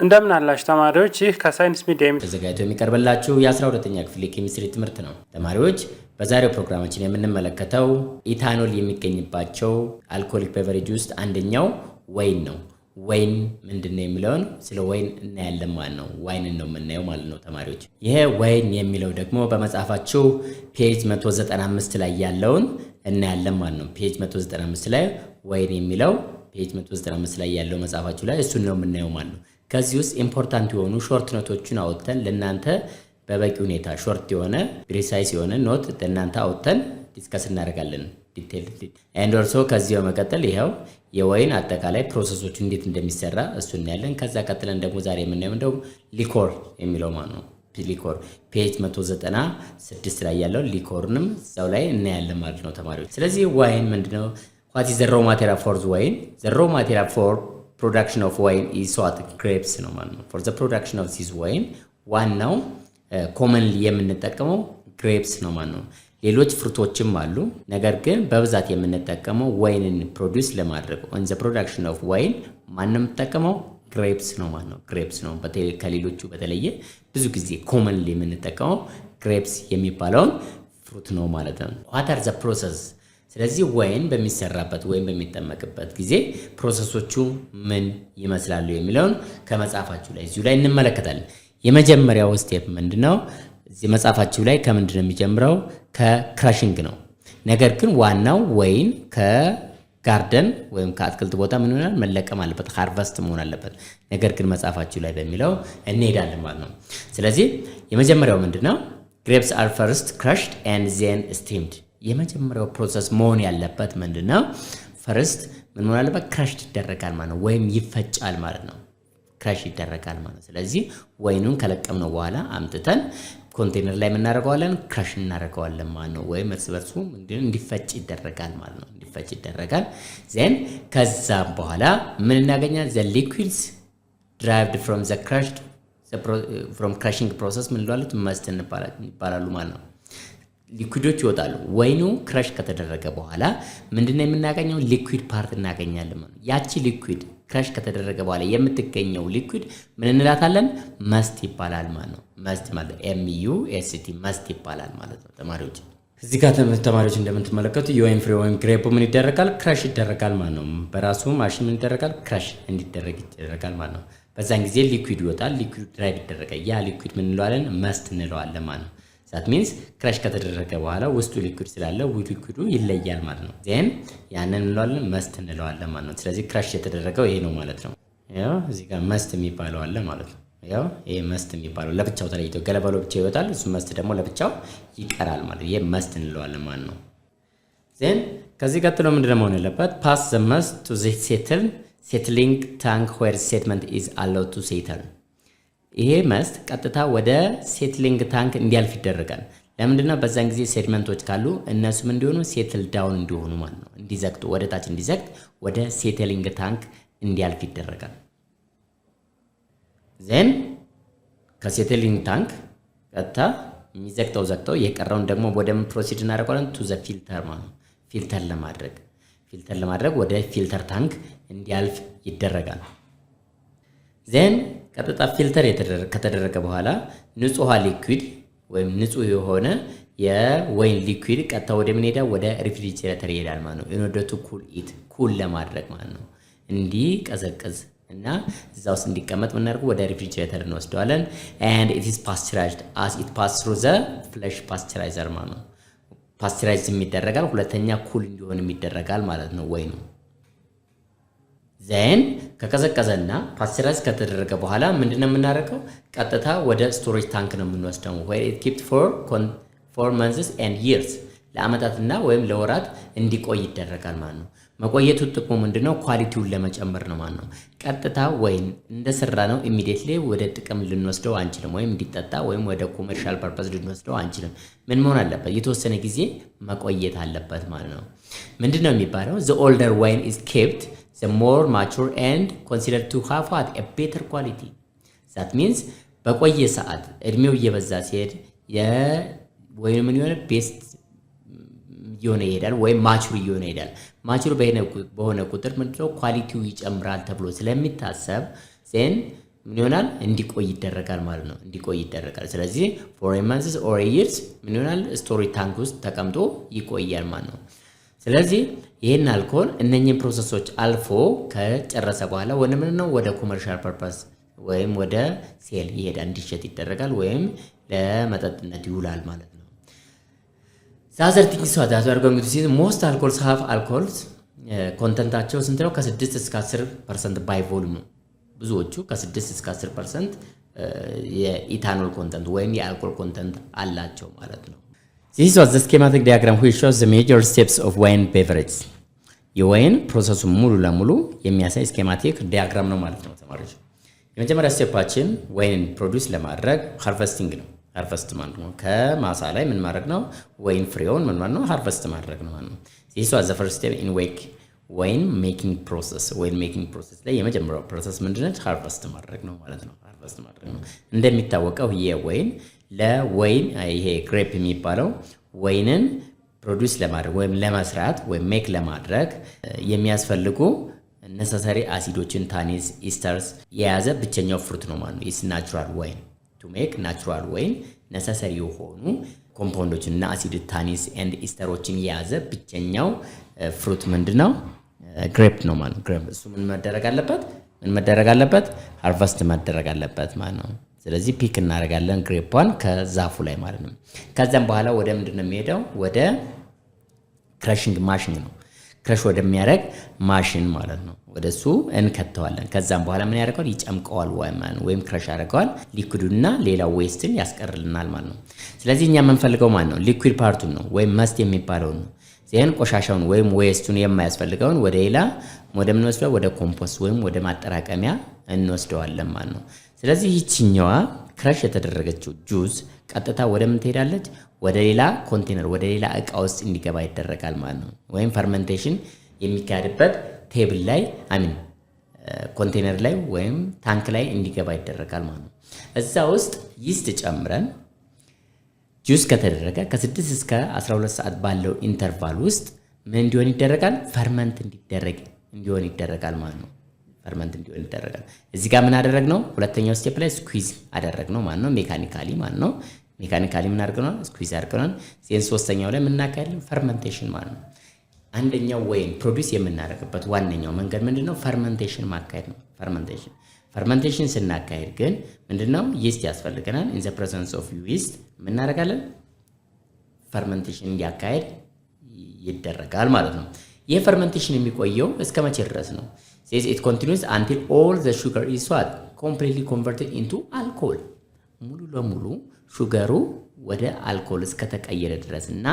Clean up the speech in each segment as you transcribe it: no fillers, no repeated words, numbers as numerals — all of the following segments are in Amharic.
እንደምን አላችሁ ተማሪዎች? ይህ ከሳይንስ ሚዲያ ተዘጋጅቶ የሚቀርብላችሁ የ12ኛ ክፍል የኬሚስትሪ ትምህርት ነው። ተማሪዎች በዛሬው ፕሮግራማችን የምንመለከተው ኢታኖል የሚገኝባቸው አልኮሊክ ቤቨሬጅ ውስጥ አንደኛው ወይን ነው። ወይን ምንድነው የሚለውን ስለ ወይን እናያለን ማለት ነው። ዋይንን ነው የምናየው ማለት ነው ተማሪዎች። ይሄ ወይን የሚለው ደግሞ በመጽሐፋችሁ ፔጅ 195 ላይ ያለውን እናያለን ማለት ነው። ፔጅ 195 ላይ ወይን የሚለው ፔጅ 195 ላይ ያለው መጽሐፋችሁ ላይ እሱን ነው የምናየው ማለት ነው። ከዚህ ውስጥ ኢምፖርታንት የሆኑ ሾርት ኖቶችን አውጥተን ለናንተ በበቂ ሁኔታ ሾርት የሆነ ፕሪሳይስ የሆነ ኖት ለናንተ አውጥተን ዲስከስ እናደርጋለን ዲቴል ኤንድ ኦልሶ ከዚህ በመቀጠል ይሄው የወይን አጠቃላይ ፕሮሰሶቹ እንዴት እንደሚሰራ እሱን እናያለን። ከዛ ቀጥለን ደግሞ ዛሬ የምናየው እንደው ሊኮር የሚለው ማለት ነው። ሊኮር ፔጅ 196 ላይ ያለው ሊኮርንም እዛው ላይ እናያለን ማለት ነው ተማሪዎች። ስለዚህ ዋይን ምንድነው? what is the raw material for the wine? The raw material for production of wine is what? grapes ነው ማለት ነው። for the production of this wine ዋናው commonly የምንጠቀመው grapes ነው ማለት ነው። ሌሎች ፍሩቶችም አሉ፣ ነገር ግን በብዛት የምንጠቀመው ወይንን ፕሮዲዩስ ለማድረግ on the production of wine ማንም የምንጠቀመው grapes ነው ማለት ነው። grapes ነው ከሌሎቹ በተለየ ብዙ ጊዜ commonly የምንጠቀመው grapes የሚባለውን ፍሩት ነው ማለት ነው። what are the process? ስለዚህ ወይን በሚሰራበት ወይን በሚጠመቅበት ጊዜ ፕሮሰሶቹ ምን ይመስላሉ የሚለውን ከመጽሐፋችሁ ላይ እዚሁ ላይ እንመለከታለን። የመጀመሪያው ስቴፕ ምንድነው? እዚህ መጽሐፋችሁ ላይ ከምንድነው የሚጀምረው? ከክራሽንግ ነው። ነገር ግን ዋናው ወይን ከጋርደን ወይም ከአትክልት ቦታ ምን ይሆናል? መለቀም አለበት፣ ሃርቨስት መሆን አለበት። ነገር ግን መጽሐፋችሁ ላይ በሚለው እንሄዳለን ማለት ነው። ስለዚህ የመጀመሪያው ምንድነው? grapes are first crushed and then steamed። የመጀመሪያው ፕሮሰስ መሆን ያለበት ምንድነው? ፈርስት ምን መሆን አለበት? ክራሽ ይደረጋል ማለት ነው፣ ወይም ይፈጫል ማለት ነው። ክራሽ ይደረጋል ማለት ነው። ስለዚህ ወይኑን ከለቀምነው በኋላ አምጥተን ኮንቴነር ላይ እናደርገዋለን፣ ክራሽ እናደርገዋለን ማለት ነው። ወይም እርስ በርሱ እንዲፈጭ ይደረጋል ማለት ነው። እንዲፈጭ ይደረጋል። ዜን ከዛ በኋላ ምን እናገኛለን? the liquids derived from the crushed from crushing process ምን ይላሉ? መስት ይባላሉ ማለት ነው። ሊኩዊዶች ይወጣሉ። ወይኑ ክራሽ ከተደረገ በኋላ ምንድነው የምናገኘው? ሊኩዊድ ፓርት እናገኛለን ማለት ነው። ያቺ ሊኩዊድ ክራሽ ከተደረገ በኋላ የምትገኘው ሊኩዊድ ምን እንላታለን? መስት ይባላል ማለት ነው። መስት ማለት MUST መስት ይባላል ማለት ነው ተማሪዎች። እዚህ ጋር ተማሪዎች እንደምትመለከቱ የወይን ፍሬ ወይም ግሬፕ ምን ይደረጋል? ክራሽ ይደረጋል ማለት ነው። በራሱ ማሽን ምን ይደረጋል? ክራሽ እንዲደረግ ይደረጋል ማለት ነው። በዛን ጊዜ ሊኩዊድ ይወጣል። ሊኩዊድ ድራይቭ ይደረጋል። ያ ሊኩዊድ ምን እንለዋለን? መስት እንለዋለን ማለት ነው። that means ክራሽ ከተደረገ በኋላ ውስጡ ሊኩዊድ ስላለ ሊኩዊዱ ይለያል ማለት ነው። ዜን ያንን እንለዋለን መስት እንለዋለን ማለት ነው። ስለዚህ ክራሽ የተደረገው ይሄ ነው ማለት ነው። ያው እዚህ ጋር መስት የሚባለው አለ ማለት ነው። ያው ይሄ መስት የሚባለው ለብቻው ተለይቶ ገለባው ለብቻው ይወጣል፣ እሱ መስት ደግሞ ለብቻው ይቀራል ማለት ይሄ መስት እንለዋለን ማለት ነው። ዜን ከዚህ ቀጥሎ ምንድነው መሆን ያለበት? pass the must to the settling tank where sediment is allowed to settle። ይሄ መስት ቀጥታ ወደ ሴትሊንግ ታንክ እንዲያልፍ ይደረጋል። ለምንድነው? በዛን ጊዜ ሴድመንቶች ካሉ እነሱም እንዲሆኑ ሴትል ዳውን እንዲሆኑ ማለት ነው። እንዲዘግጡ ወደ ታች እንዲዘግጥ ወደ ሴትሊንግ ታንክ እንዲያልፍ ይደረጋል። ዜን ከሴትሊንግ ታንክ ቀጥታ የሚዘግተው ዘግተው የቀረውን ደግሞ ወደ ምን ፕሮሲድ እናደርጋለን? ቱ ዘ ፊልተር ማለት ነው። ፊልተር ለማድረግ ወደ ፊልተር ታንክ እንዲያልፍ ይደረጋል። ዜን ቀጥታ ፊልተር ከተደረገ በኋላ ንጹህ ውሃ ሊኩዊድ ወይም ንጹህ የሆነ የወይን ሊኩዊድ ቀጥታ ወደ ምን ሄዳ? ወደ ሪፍሪጀሬተር ይሄዳል ማለት ነው። ኢንኦርደር ቱ ኩል ኢት ኩል ለማድረግ ማለት ነው። እንዲቀዘቅዝ እና እዛ ውስጥ እንዲቀመጥ ምናደርገው ወደ ሪፍሪጀሬተር እንወስደዋለን። and it is pasteurized as it pass through the flash pasteurizer ማለት ነው። ፓስቸራይዝ የሚደረጋል፣ ሁለተኛ ኩል እንዲሆን የሚደረጋል ማለት ነው ወይኑ። ዜን ከቀዘቀዘና ፓስቸራይዝ ከተደረገ በኋላ ምንድነው የምናደርገው? ቀጥታ ወደ ስቶሬጅ ታንክ ነው የምንወስደው where it kept for months and years ለአመታትና ወይም ለወራት እንዲቆይ ይደረጋል ማለት ነው። መቆየቱ ጥቅሙ ምንድነው? ኳሊቲውን ለመጨመር ነው ማለት ነው። ቀጥታ ወይን እንደሰራ ነው ኢሚዲየትሊ ወደ ጥቅም ልንወስደው አንችልም፣ ወይም እንዲጠጣ ወይም ወደ ኮመርሻል ፐርፐስ ልንወስደው አንችልም። ምን መሆን አለበት? የተወሰነ ጊዜ መቆየት አለበት ማለት ነው። ምንድነው የሚባለው? the older wine is kept the more mature and considered to have what? a better quality. that means በቆየ ሰዓት እድሜው እየበዛ ሲሄድ የወይኑ ምን ይሆናል? ቤስት እየሆነ ይሄዳል ወይም ማቹር እየሆነ ይሄዳል። ማቹር በሆነ ቁጥር ምንድነው ኳሊቲው ይጨምራል ተብሎ ስለሚታሰብ ዜን ምን ይሆናል እንዲቆይ ይደረጋል ማለት ነው እንዲቆይ ይደረጋል ስለዚህ for a months or a years ምን ይሆናል ስቶሬጅ ታንክ ውስጥ ተቀምጦ ይቆያል ማለት ነው ስለዚህ ይሄን አልኮል እነኚህ ፕሮሰሶች አልፎ ከጨረሰ በኋላ ወደ ምን ነው ወደ ኮመርሻል ፐርፐስ ወይም ወደ ሴል ይሄዳል እንዲሸጥ ይደረጋል ወይም ለመጠጥነት ይውላል ማለት ነው ዛዘር ቲንክ ሶ that are going to see most alcohols have alcohols ኮንተንታቸው ስንት ነው ከ6 እስከ 10% ባይ ቮሉም ነው ብዙዎቹ ከ6 እስከ 10% የኢታኖል ኮንተንት ወይም የአልኮል ኮንተንት አላቸው ማለት ነው This was the schematic diagram which shows the major steps of wine beverage የዋይን ፕሮሰሱ ሙሉ ለሙሉ የሚያሳይ ስኬማቲክ ዲያግራም ነው ማለት ነው ተማሪዎች የመጀመሪያ ስቴፓችን ዋይን ፕሮዲዩስ ለማድረግ ሃርቨስቲንግ ነው ሃርቨስት ማለት ነው ከማሳ ላይ ምን ማድረግ ነው ዋይን ፍሬውን ምን ማለት ነው ሃርቨስት ማድረግ ነው ማለት ነው This was the first step in wine making process wine making process ላይ የመጀመሪያው ፕሮሰስ ምንድነው ሃርቨስት ማድረግ ነው ማለት ነው ሃርቨስት ማድረግ ነው እንደሚታወቀው የዋይን ለዋይን ይሄ ግሬፕ የሚባለው ዋይንን ፕሮዲዩስ ለማድረግ ወይም ለመስራት ወይም ሜክ ለማድረግ የሚያስፈልጉ necessary አሲዶችን ታኒስ ኢስተርስ የያዘ ብቸኛው ፍሩት ነው ማለት ነው is natural wine to make natural wine necessary የሆኑ ኮምፓውንዶችን እና አሲድ ታኒስ ኤንድ ኢስተሮችን የያዘ ብቸኛው ፍሩት ምንድነው ግሬፕ ነው ማለት ነው ግሬፕ እሱ ምን መደረግ አለበት ሃርቨስት መደረግ አለበት ማለት ነው ስለዚህ ፒክ እናደርጋለን ግሬፕዋን ከዛፉ ላይ ማለት ነው ከዛም በኋላ ወደ ምንድነው የሚሄደው ወደ ክራሽንግ ማሽን ነው ክራሽ ወደሚያደርግ ማሽን ማለት ነው ወደሱ እንከተዋለን ከዛም በኋላ ምን ያደርጋል ይጨምቀዋል ወይም ክራሽ ያደርጋል ሊኩዊዱና ሌላው ዌስትን ያስቀርልናል ማለት ነው ስለዚህ እኛ የምንፈልገው ማለት ነው ሊኩዊድ ፓርቱን ነው ወይም መስት የሚባለው ነው ዜን ቆሻሻውን ወይም ዌስቱን የማያስፈልገውን ወደ ሌላ ወደ ምን ወስደው ወደ ኮምፖስት ወይም ወደ ማጠራቀሚያ እንወስደዋለን ማለት ነው ስለዚህ ይቺኛዋ ክራሽ የተደረገችው ጁስ ቀጥታ ወደ ምን ትሄዳለች ወደ ሌላ ኮንቴነር ወደ ሌላ እቃ ውስጥ እንዲገባ ይደረጋል ማለት ነው ወይም ፈርመንቴሽን የሚካሄድበት ቴብል ላይ ኮንቴነር ላይ ወይም ታንክ ላይ እንዲገባ ይደረጋል ማለት ነው እዛ ውስጥ ይስት ጨምረን ጁስ ከተደረገ ከ6 እስከ 12 ሰዓት ባለው ኢንተርቫል ውስጥ ምን እንዲሆን ይደረጋል ፈርመንት እንዲሆን ይደረጋል ማለት ነው ፈርመንት እንዲሆን ይደረጋል እዚህ ጋር ምን አደረግነው ሁለተኛው ስቴፕ ላይ ስኩዊዝ አደረግነው ማለት ነው ሜካኒካሊ ማለት ነው ሜካኒካሊ ምን አድርገናል ስኩዊዝ አድርገናል ሴን ሶስተኛው ላይ ምን እናካሄዳለን ፈርመንቴሽን ማለት ነው አንደኛው ወይን ፕሮዲዩስ የምናደርግበት ዋነኛው መንገድ ምንድነው ፈርመንቴሽን ማካሄድ ነው ፈርመንቴሽን ስናካሄድ ግን ምንድነው ይስት ያስፈልገናል in the presence of yeast ምን እናደርጋለን ፈርመንቴሽን እንዲያካሄድ ይደረጋል ማለት ነው ይሄ ፈርመንቴሽን የሚቆየው እስከ መቼ ድረስ ነው says it continues until all the sugar is what completely converted into alcohol ሙሉ ለሙሉ ሹገሩ ወደ አልኮል እስከተቀየረ ድረስና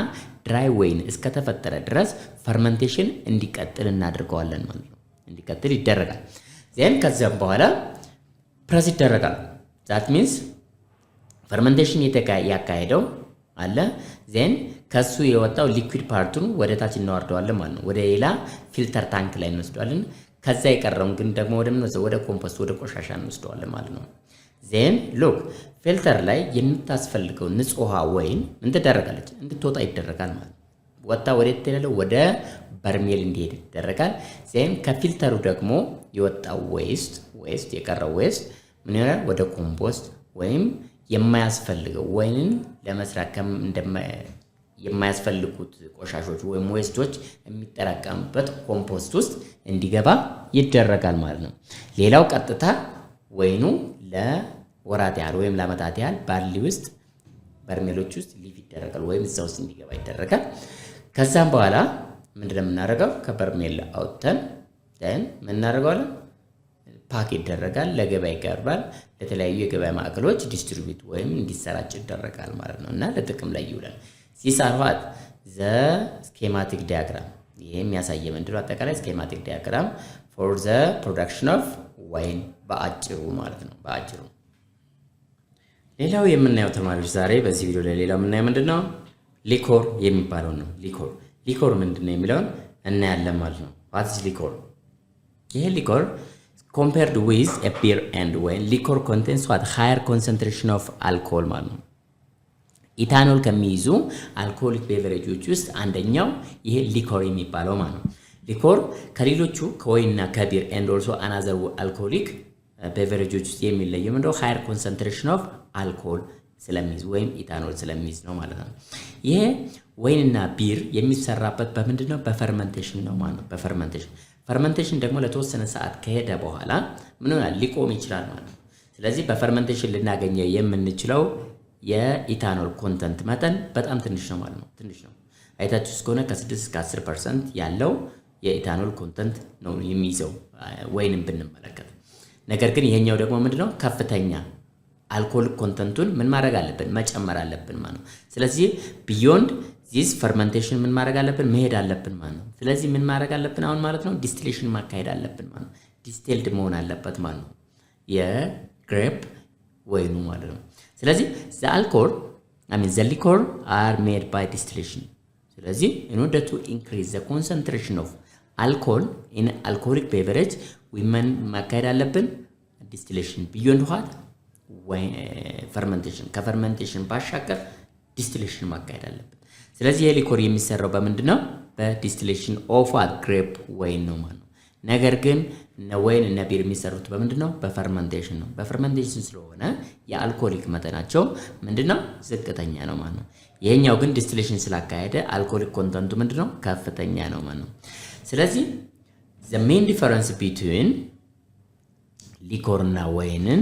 ድራይ ወይን እስከተፈጠረ ድረስ ፈርመንቴሽን እንዲቀጥል እናደርገዋለን ማለት ነው እንዲቀጥል ይደረጋል ዜን ከዛም በኋላ ፕረስ ይደረጋል that means ፈርመንቴሽን ያካሄደው አለ ዜን ከሱ የወጣው ሊኩዊድ ፓርቱን ወደ ታች እናወርደዋለን ማለት ነው ወደ ሌላ ፊልተር ታንክ ላይ እንወስደዋለን ከዛ የቀረውን ግን ደግሞ ወደ ምን ወደ ኮምፖስት ወደ ቆሻሻ እንወስደዋለን ማለት ነው ዜን ሉክ ፊልተር ላይ የምታስፈልገው ንጹህ ወይን ምን ተደረጋለች እንድትወጣ ይደረጋል ማለት ወጣ ወደ ተለለው ወደ በርሜል እንዲሄድ ይደረጋል ዜን ከፊልተሩ ደግሞ የወጣው ዌስት የቀረው ዌስት ምን ይሆናል ወደ ኮምፖስት ወይም የማያስፈልገው ወይንን ለመስራት የማያስፈልጉት ቆሻሾች ወይም ዌስቶች የሚጠራቀሙበት ኮምፖስት ውስጥ እንዲገባ ይደረጋል ማለት ነው ሌላው ቀጥታ ወይኑ ለወራት ያህል ወይም ለዓመታት ያህል ባርሊ ውስጥ በርሜሎች ውስጥ ሊቭ ይደረጋል ወይም እዛ ውስጥ እንዲገባ ይደረጋል ከዛም በኋላ ምንድነው የምናደርገው ከበርሜል አውጥተን ደን ምን እናደርጋለን ፓክ ይደረጋል ለገበያ ይቀርባል ለተለያዩ የገበያ ማዕከሎች ዲስትሪቢዩት ወይም እንዲሰራጭ ይደረጋል ማለት ነው እና ለጥቅም ላይ ይውላል ሲሳርፋት ዘ ስኬማቲክ ዲያግራም ይሄ የሚያሳየው ምንድነው አጠቃላይ ስኬማቲክ ዲያግራም for the production of wine በአጭሩ ማለት ነው በአጭሩ ሌላው የምናየው ተማሪዎች ዛሬ በዚህ ቪዲዮ ላይ ሌላው የምናየው ምንድነው ሊኮር የሚባለው ነው ሊኮር ምንድነው የሚለውን እናያለን ማለት ነው what is liquor ይሄ ሊኮር compared with a beer and wine liquor contains what higher concentration of alcohol ማለት ነው ኢታኖል ከሚይዙ አልኮሆሊክ ቤቨሬጆች ውስጥ አንደኛው ይሄ ሊኮር የሚባለው ማለት ነው ሊኮር ከሌሎቹ ከወይንና ከቢር and also another alcoholic ቤቨሬጆች ውስጥ የሚለየው ምንድነው? ሃየር ኮንሰንትሬሽን ኦፍ አልኮል ስለሚይዝ ወይም ኢታኖል ስለሚይዝ ነው ማለት ነው። ይሄ ወይንና ቢር የሚሰራበት በምንድነው? በፈርመንቴሽን ነው ማለት ነው። ፈርመንቴሽን ደግሞ ለተወሰነ ሰዓት ከሄደ በኋላ ምን ይሆናል? ሊቆም ይችላል ማለት ነው። ስለዚህ በፈርመንቴሽን ልናገኘው የምንችለው የኢታኖል ኮንተንት መጠን በጣም ትንሽ ነው ማለት ነው። ትንሽ ነው። አይታችሁ እስከሆነ ከ6 እስከ 10% ያለው የኢታኖል ኮንተንት ነው የሚይዘው ወይንም ብንመለከት። ነገር ግን ይሄኛው ደግሞ ምንድነው? ከፍተኛ አልኮል ኮንተንቱን ምን ማድረግ አለብን? መጨመር አለብን ማለት ነው። ስለዚህ ቢዮንድ ዚስ ፈርመንቴሽን ምን ማድረግ አለብን? መሄድ አለብን ማለት ነው። ስለዚህ ምን ማድረግ አለብን አሁን ማለት ነው? ዲስቲሌሽን ማካሄድ አለብን ማለት ነው። ዲስቲልድ መሆን አለበት ማለት ነው የግሬፕ ወይኑ ማለት ነው። ስለዚህ the liquor are made by distillation። ስለዚህ in order to increase the concentration of alcohol in alcoholic beverage ምን ማካሄድ አለብን? ዲስቲሌሽን ቢዮንድ what ፈርመንቴሽን ከፈርመንቴሽን ባሻገር ዲስቲሌሽን ማካሄድ አለብን። ስለዚህ የሊኮር የሚሰራው በምንድነው? በዲስቲሌሽን ኦፍ ግሬፕ ወይን ነው ማለት ነው። ነገር ግን እነ ወይን እነ ቢር የሚሰሩት በምንድነው? በፈርመንቴሽን ነው። በፈርመንቴሽን ስለሆነ የአልኮሊክ መጠናቸው ምንድነው? ዝቅተኛ ነው ማለት ነው። ይሄኛው ግን ዲስቲሌሽን ስላካሄደ አልኮሊክ ኮንተንቱ ምንድነው? ከፍተኛ ነው ማለት ነው። ስለዚህ the main difference between ሊኮር እና ወይንን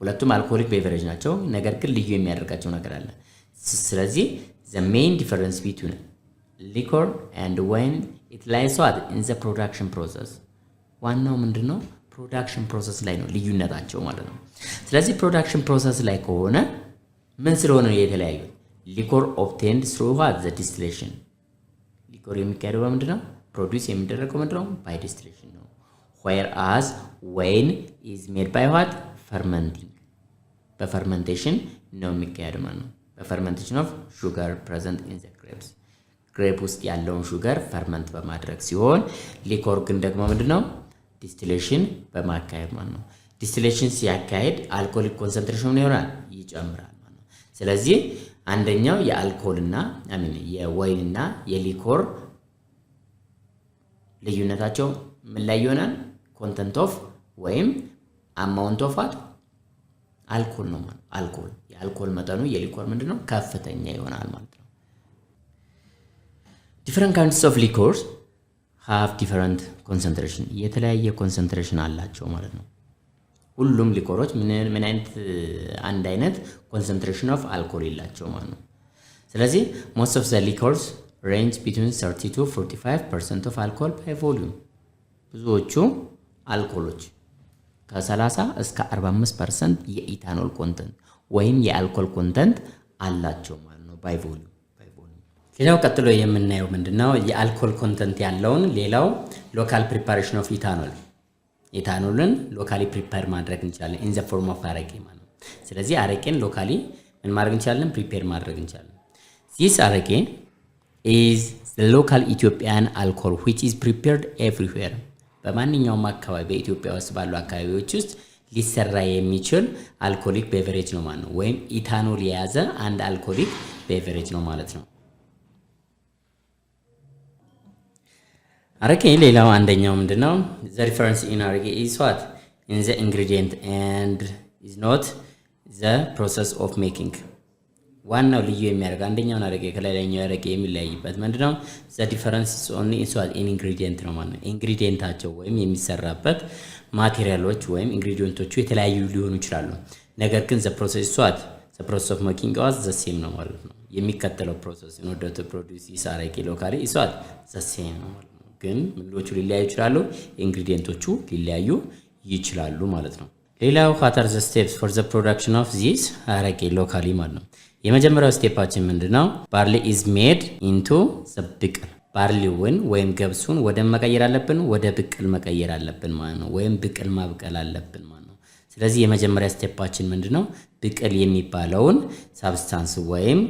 ሁለቱም አልኮሊክ ቤቨሬጅ ናቸው። ነገር ግን ልዩ የሚያደርጋቸው ነገር አለ። ስለዚህ the main difference between liquor and wine it lies what in the production process። ዋናው ምንድነው? ፕሮዳክሽን ፕሮሰስ ላይ ነው ልዩነታቸው ማለት ነው። ስለዚህ ፕሮዳክሽን ፕሮሰስ ላይ ከሆነ ምን ስለሆነ ነው የተለያዩ? liquor obtained through what the distillation። ሊኮር የሚካሄደው በምንድነው? ፕሮዲዩስ የሚደረገው ምንድነው? by distillation ነው። whereas wine is made by what fermenting። በፈርመንቴሽን ነው የሚካሄደው ማለት ነው። በፈርመንቴሽን ኦፍ ሹገር ፕሬዘንት ኢን ዘ ግሬፕስ ግሬፕ ውስጥ ያለውን ሹገር ፈርመንት በማድረግ ሲሆን ሊኮር ግን ደግሞ ምንድነው? ዲስቲሌሽን በማካሄድ ማለት ነው። ዲስቲሌሽን ሲያካሄድ አልኮሊክ ኮንሰንትሬሽን ምን ይሆናል? ይጨምራል ማለት ነው። ስለዚህ አንደኛው የአልኮልና የወይንና የሊኮር ልዩነታቸው ምን ላይ ይሆናል? ኮንተንት ኦፍ ወይም አማውንት ኦፍ አልኮል ነው ማለት አልኮል የአልኮል መጠኑ የሊኮር ምንድነው? ከፍተኛ ይሆናል ማለት ነው። different kinds of liquors have different concentration የተለያየ ኮንሰንትሬሽን አላቸው ማለት ነው። ሁሉም ሊኮሮች ምን አይነት አንድ አይነት ኮንሰንትሬሽን ኦፍ አልኮል ይላቸው ማለት ነው። ስለዚህ most of the liquors range between 30 to 45% of alcohol by volume ብዙዎቹ አልኮሎች ከ30 እስከ 45% የኢታኖል ኮንተንት ወይም የአልኮል ኮንተንት አላቸው ማለት ነው ባይ ቮሊዩም። ሌላው ቀጥሎ የምናየው ምንድነው? የአልኮል ኮንተንት ያለውን ሌላው ሎካል ፕሪፓሬሽን ኦፍ ኢታኖል። ኢታኖልን ሎካሊ ፕሪፔር ማድረግ እንችላለን ኢን ዘ ፎርም ኦፍ አረቄ ማለት ነው። ስለዚህ አረቄን ሎካሊ ምን ማድረግ እንችላለን? ፕሪፔር ማድረግ እንችላለን። this አረቄ is the local Ethiopian alcohol which is prepared everywhere በማንኛውም አካባቢ በኢትዮጵያ ውስጥ ባሉ አካባቢዎች ውስጥ ሊሰራ የሚችል አልኮሊክ ቤቨሬጅ ነው ማለት ነው። ወይም ኢታኖል የያዘ አንድ አልኮሊክ ቤቨሬጅ ነው ማለት ነው። አረቄ ሌላው አንደኛው ምንድነው? the difference in አረቄ is what in the ingredient and is not the process of making። ዋናው ልዩ የሚያደርግ አንደኛው አረቄ ከሌላኛው አረቄ የሚለያይበት ምንድነው? the difference is only in ingredient ነው ማለት ነው። ኢንግሪዲየንታቸው ወይም የሚሰራበት ማቴሪያሎች ወይም ኢንግሪዲየንቶቹ የተለያዩ ሊሆኑ ይችላሉ። ነገር ግን the process what the process of making was the same ነው ማለት ነው። የሚከተለው ፕሮሰስ in order to produce this አረቄ locally is what the same ነው ማለት ነው። ግን ምንዶቹ ሊለያዩ ይችላሉ፣ ኢንግሪዲየንቶቹ ሊለያዩ ይችላሉ ማለት ነው። ሌላው what are the steps for the production of this አረቄ locally ማለት ነው። የመጀመሪያው ስቴፓችን ምንድነው? barley is made into the ብቅል ባርሊውን ወይም ገብሱን ወደ መቀየር አለብን፣ ወደ ብቅል መቀየር አለብን ማለት ነው። ወይም ብቅል ማብቀል አለብን ማለት ነው። ስለዚህ የመጀመሪያ ስቴፓችን ምንድነው? ብቅል የሚባለውን ሳብስታንስ ወይም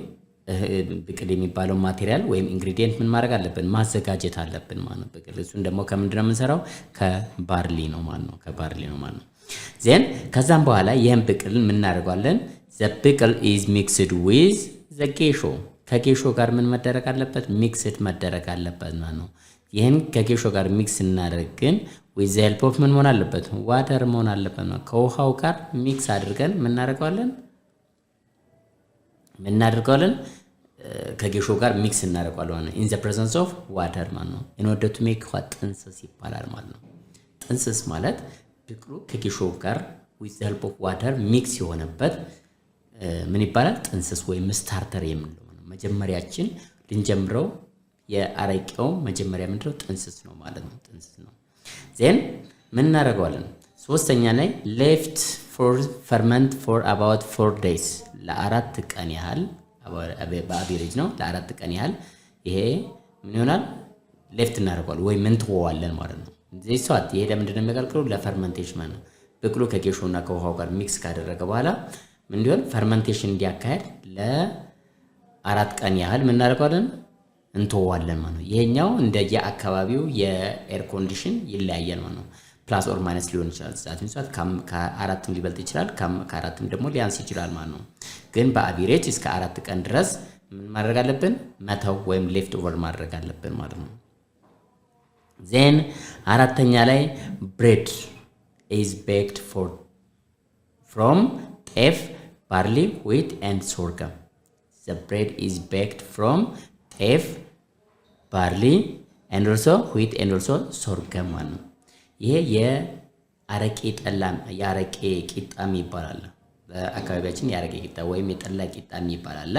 ብቅል የሚባለው ማቴሪያል ወይም ኢንግሪዲየንት ምን ማድረግ አለብን? ማዘጋጀት አለብን ማለት ነው። ብቅል እሱን ደግሞ ከምንድነው የምንሰራው? ከባርሊ ነው ማለት ነው። ከባርሊ ነው ማለት ነው። ዜን ከዛም በኋላ ይሄን ብቅል ምን እናደርጋለን? the pickle is mixed with the ጌሾ ከጌሾ ጋር ምን መደረግ አለበት? ሚክስድ መደረግ አለበት ማለት ነው። ይሄን ከጌሾ ጋር ሚክስ እናደርግ ግን with the help of ምን መሆን አለበት? ዋተር መሆን አለበት ነው። ከውሃው ጋር ሚክስ አድርገን ምን እናደርገዋለን? ከጌሾ ጋር ሚክስ እናደርገዋለን in the presence of water ማለት ነው። in order to make what ጥንስስ ይባላል ማለት ነው። ጥንስስ ማለት ብቅሉ ከጌሾ ጋር with the help of water ሚክስ የሆነበት ምን ይባላል? ጥንስስ ወይም ስታርተር የምንለው ነው። መጀመሪያችን ልንጀምረው የአረቄው መጀመሪያ ምንድነው? ጥንስስ ነው ማለት ነው። ጥንስስ ነው። then ምን እናደርገዋለን? ሶስተኛ ላይ left for ferment for about 4 days ለአራት ቀን ያህል በአቬሬጅ ነው። ለአራት ቀን ያህል ይሄ ምን ይሆናል? ሌፍት እናደርገዋለን ወይም እንተወዋለን ማለት ነው። እዚህ ሰዓት ይሄ ለምንድነው የሚያገለግለው? ለፈርመንቴሽን ማለት ነው። ብቅሉ ከጌሾና ከውሃው ጋር ሚክስ ካደረገ በኋላ ምን እንዲሆን ፈርመንቴሽን እንዲያካሄድ ለአራት ቀን ያህል ምን እናደርገዋለን? እንተወዋለን ማለት ነው። ይሄኛው እንደየ አካባቢው የኤር ኮንዲሽን ይለያያል ማለት ነው። ፕላስ ኦር ማይነስ ሊሆን ይችላል። ሰዓት ከአራትም ሊበልጥ ይችላል፣ ከአራትም ደግሞ ሊያንስ ይችላል ማለት ነው። ግን በአቬሬጅ እስከ 4 ቀን ድረስ ምን ማድረግ አለብን? መተው ወይም ሌፍት ኦቨር ማድረግ አለብን ማለት ነው። ዜን አራተኛ ላይ bread is baked from ጤፍ barley wheat and sorghum the bread is baked from ጤፍ barley and also wheat and also sorghum ማለት ነው። ይሄ የአረቄ ቂጣም ይባላል። በአካባቢያችን የአረቄ ቂጣ ወይም የጠላ ቂጣም ይባላል።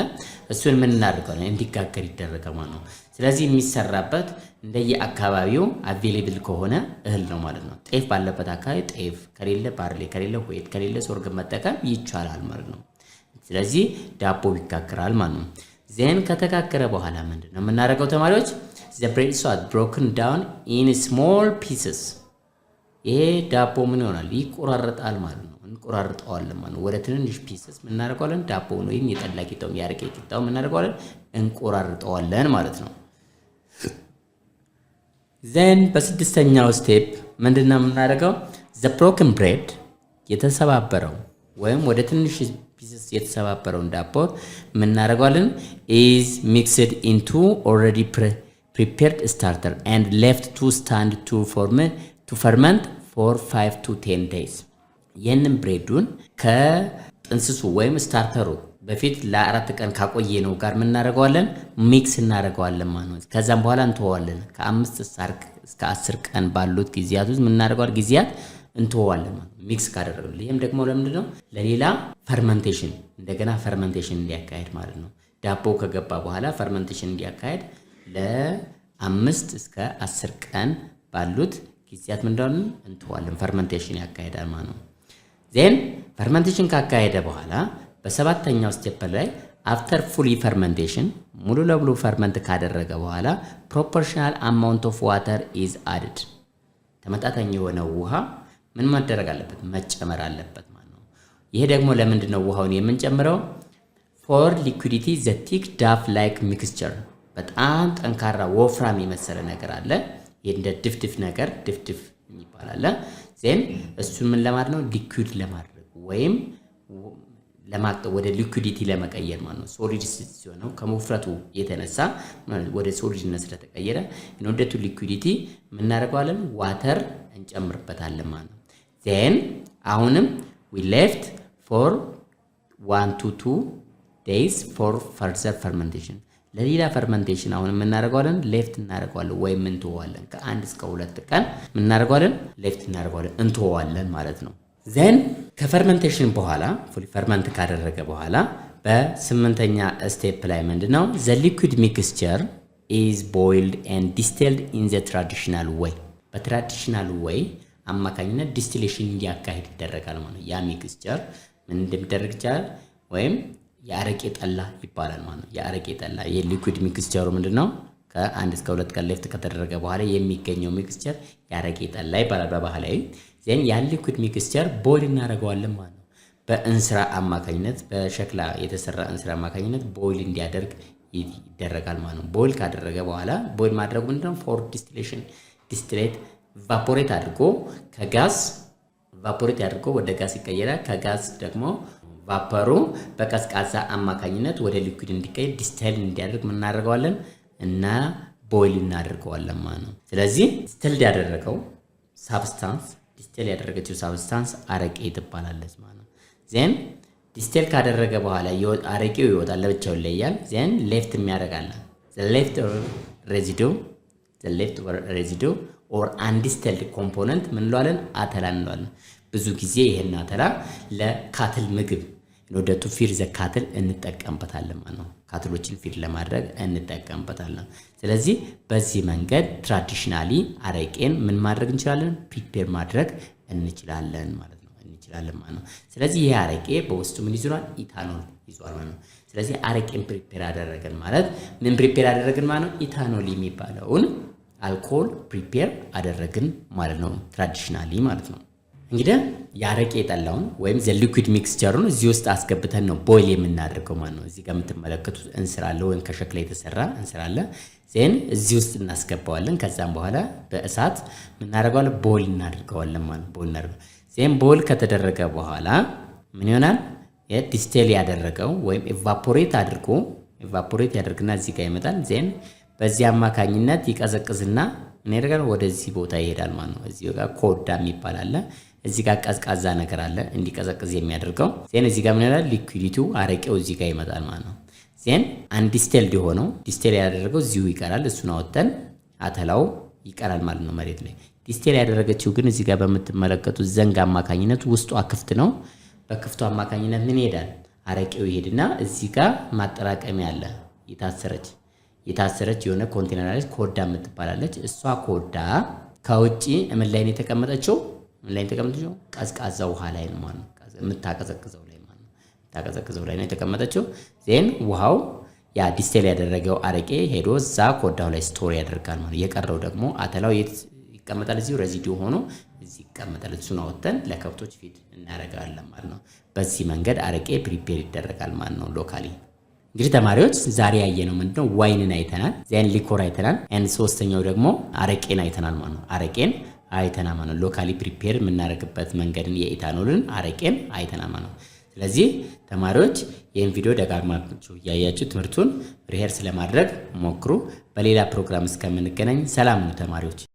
እሱን ምን እናደርጋለን? እንዲጋገር ይደረጋል ማለት ነው። ስለዚህ የሚሰራበት እንደየአካባቢው አቬሌብል ከሆነ እህል ነው ማለት ነው። ጤፍ ባለበት አካባቢ ጤፍ፣ ከሌለ ባርሌ፣ ከሌለ ዌት፣ ከሌለ ሶርግም መጠቀም ይቻላል ማለት ነው። ስለዚህ ዳቦ ይጋገራል ማለት ነው። ዜን ከተጋገረ በኋላ ምንድነው የምናደርገው ተማሪዎች? the bread is broken down in small pieces ይሄ ዳቦ ምን ይሆናል? ይቆራረጣል ማለት ነው። እንቆራርጠዋለን ማለት ነው። ወደ ትንንሽ ፒስስ ምን እናደርገዋለን? ዳቦ ነው ወይም የጠላ ቂጣው የአረቄ ቂጣው ምን እናደርገዋለን? እንቆራርጠዋለን ማለት ነው። ዜን በስድስተኛው ስቴፕ ምንድነው የምናደርገው? the broken bread የተሰባበረው ወይም ወደ ትንሽ ፒስስ የተሰባበረውን ዳቦ ምን እናደርገዋለን? is mixed into already prepared starter and left to stand to ferment for 5 to 10 days ይህንን ብሬዱን ከጥንስሱ ወይም ስታርተሩ በፊት ለ4 ቀን ካቆየነው ጋር ምን እናደርገዋለን? ሚክስ እናደርገዋለን ማለት ነው። ከዛም በኋላ እንተዋለን። ከ5 እስከ 10 ቀን ባሉት ጊዜያት ውስጥ ምን እናደርገዋለን? ጊዜያት እንተዋለን ማለት ነው። ሚክስ ካደረግን ይሄም ደግሞ ለምንድነው? ለሌላ ፈርመንቴሽን እንደገና ፈርመንቴሽን እንዲያካሄድ ማለት ነው። ዳቦ ከገባ በኋላ ፈርመንቴሽን እንዲያካሄድ ለ5 እስከ 10 ቀን ባሉት ጊዜያት ምንድነው? እንተዋለን። ፈርመንቴሽን ያካሄዳል ማለት ነው። ዜን ፈርመንቴሽን ካካሄደ በኋላ በሰባተኛው ስቴፕ ላይ አፍተር ፉሊ ፈርመንቴሽን ሙሉ ለሙሉ ፈርመንት ካደረገ በኋላ ፕሮፖርሽናል አማውንት ኦፍ ዋተር ኢዝ አድድ ተመጣጣኝ የሆነ ውሃ ምን ማድረግ አለበት? መጨመር አለበት ማለት ነው። ይሄ ደግሞ ለምንድነው ውሃውን የምንጨምረው? ፎር ሊኩዊዲቲ ዘ ቲክ ዳፍ ላይክ ሚክስቸር በጣም ጠንካራ ወፍራም የመሰለ ነገር አለ። እንደ ድፍድፍ ነገር ድፍድፍ ይባላል። ዜን እሱን ምን ለማድረግ ነው? ሊኩዊድ ለማድረግ ወይም ለማቀ ወደ ሊኩዊዲቲ ለመቀየር ማለት ነው። ሶሊድ ሲሆን ከመፍረቱ የተነሳ ወደ ሶሊድነት ስለተቀየረ እንወደቱ ሊኩዊዲቲ ምን እናደርገዋለን? ዋተር እንጨምርበታለን ማለት ነው። ዜን አሁንም we left for 1 to 2 days for further fermentation ለሌላ ፈርመንቴሽን አሁን ምን እናደርጋለን? ሌፍት እናደርጋለን ወይም እንተዋለን። ከ1 እስከ 2 ቀን ምን እናደርጋለን? ሌፍት እናደርጋለን እንተዋለን ማለት ነው። ዜን ከፈርመንቴሽን በኋላ ፉሊ ፈርመንት ካደረገ በኋላ በስምንተኛ ስቴፕ ላይ ምንድነው? the liquid mixture is boiled and distilled in the traditional way በትራዲሽናል ዌይ አማካኝነት ዲስቲሌሽን እንዲያካሂድ ይደረጋል ማለት ነው። ያ ሚክስቸር ምን እንደሚደረግ ይችላል ወይም የአረቄ ጠላ ይባላል ማለት ነው። የአረቄ ጠላ የሊኩዊድ ሚክስቸሩ ምንድነው? ከ1 እስከ 2 ቀን ሌፍት ከተደረገ በኋላ የሚገኘው ሚክስቸር የአረቄ ጠላ ይባላል በባህላዊ። ዜን ያ ሊኩዊድ ሚክስቸር ቦይል እናደርገዋለን ማለት ነው። በእንስራ አማካኝነት በሸክላ የተሰራ እንስራ አማካኝነት ቦይል እንዲያደርግ ይደረጋል ማለት ነው። ቦይል ካደረገ በኋላ ቦይል ማድረጉ ምንድነው? ፎር ዲስቲሌሽን ዲስቲሌት ቫፖሬት አድርጎ ከጋዝ ቫፖሬት አድርጎ ወደ ጋዝ ይቀየራል። ከጋዝ ደግሞ ቫፐሩ በቀዝቃዛ አማካኝነት ወደ ሊኩዊድ እንዲቀየር ዲስቲል እንዲያደርግ ምን እናደርገዋለን? እና ቦይል እናደርገዋለን ማለት ነው። ስለዚህ ዲስቲልድ ያደረገው ሳብስታንስ ዲስቲል ያደረገችው ሳብስታንስ አረቄ ትባላለች ማለት ነው። ዜን ዲስቲል ካደረገ በኋላ አረቄው ይወጣል፣ ለብቻው ይለያል። ዜን ሌፍት የሚያደርጋለ the leftover residue or undistilled component ምን እንለዋለን? አተላ እንለዋለን። ብዙ ጊዜ ይሄን አተላ ለካትል ምግብ ወደ ቱ ፊድ ዘ ካትል እንጠቀምበታለን ማለት ነው። ካትሎችን ፊድ ለማድረግ እንጠቀምበታለን። ስለዚህ በዚህ መንገድ ትራዲሽናሊ አረቄን ምን ማድረግ እንችላለን? ፕሪፔር ማድረግ እንችላለን ማለት ነው። ስለዚህ ይሄ አረቄ በውስጡ ምን ይዟል? ኢታኖል ይዟል ማለት ነው። ስለዚህ አረቄን ፕሪፔር አደረገን ማለት ምን ፕሪፔር አደረግን ማለት ነው? ኢታኖል የሚባለውን አልኮል ፕሪፔር አደረግን ማለት ነው፣ ትራዲሽናሊ ማለት ነው። እንግዲህ ያረቄ ጠላውን ወይም ዘ ሊኩዊድ ሚክስቸሩን እዚህ ውስጥ አስገብተን ነው ቦይል የምናደርገው ማለት ነው። እዚህ ጋር የምትመለከቱት እንስራ አለ ወይም ከሸክላ የተሰራ እንስራ አለ። ዜን እዚህ ውስጥ እናስገባዋለን። ከዛም በኋላ በእሳት ምን እናደርገዋለን? ቦይል እናደርገዋለን ማለት ቦይል እናደርገው። ዜን ቦይል ከተደረገ በኋላ ምን ይሆናል? የዲስቲል ያደረገው ወይም ኤቫፖሬት ያደርግና እዚህ ጋር ይመጣል። ዜን በዚህ አማካኝነት ይቀዘቅዝና ምን ያደርጋል? ወደዚህ ቦታ ይሄዳል ማለት ነው። እዚህ ጋር ኮዳ የሚባል አለ። እዚህ ጋር ቀዝቃዛ ነገር አለ እንዲቀዘቅዝ የሚያደርገው። ዜን እዚህ ጋር ምን ይላል? ሊኩዊዲቱ አረቄው እዚህ ጋር ይመጣል ማለት ነው። ዜን አንዲስቲልድ የሆነው ዲስቲል ያደረገው እዚሁ ይቀራል። እሱን አወጣን አተላው ይቀራል ማለት ነው መሬት ላይ። ዲስቲል ያደረገችው ግን እዚህ ጋር በምትመለከቱት ዘንግ አማካኝነት ውስጧ ክፍት ነው። በክፍቱ አማካኝነት ምን ይሄዳል? አረቄው ይሄድና እዚህ ጋር ማጠራቀሚያ አለ የታሰረች የሆነ ኮንቴነር አለች፣ ኮዳ የምትባላለች። እሷ ኮዳ ከውጪ ምን ላይ ነው የተቀመጠችው? ቀዝቃዛ ውሃ ላይ ነው ማለት ነው። የምታቀዘቅዘው ላይ ማለት ነው። የምታቀዘቅዘው ላይ ነው የተቀመጠችው። ዜን ውሃው ያ ዲስቲል ያደረገው አረቄ ሄዶ እዛ ኮዳው ላይ ስቶር ያደርጋል ማለት ነው። የቀረው ደግሞ አተላው ይቀመጣል፣ እዚሁ ሬዚዲው ሆኖ እዚህ ይቀመጣል። እሱን አወጥተን ለከብቶች ፊድ እናደርጋለን ማለት ነው። በዚህ መንገድ አረቄ ፕሪፔር ይደረጋል ማለት ነው ሎካሊ። እንግዲህ ተማሪዎች ዛሬ ያየነው ምንድነው? ዋይንን አይተናል፣ ዜን ሊኮር አይተናል፣ ኤንድ ሶስተኛው ደግሞ አረቄን አይተናል ማለት ነው። አረቄን አይተናል ማለት ነው። ሎካሊ ፕሪፔር የምናደርግበት መንገድን የኢታኖልን አረቄን አይተናል ማለት ነው። ስለዚህ ተማሪዎች ይህን ቪዲዮ ደጋግማችሁ እያያችሁ ትምህርቱን ሪሄርስ ለማድረግ ሞክሩ። በሌላ ፕሮግራም እስከምንገናኝ ሰላም ነው ተማሪዎች።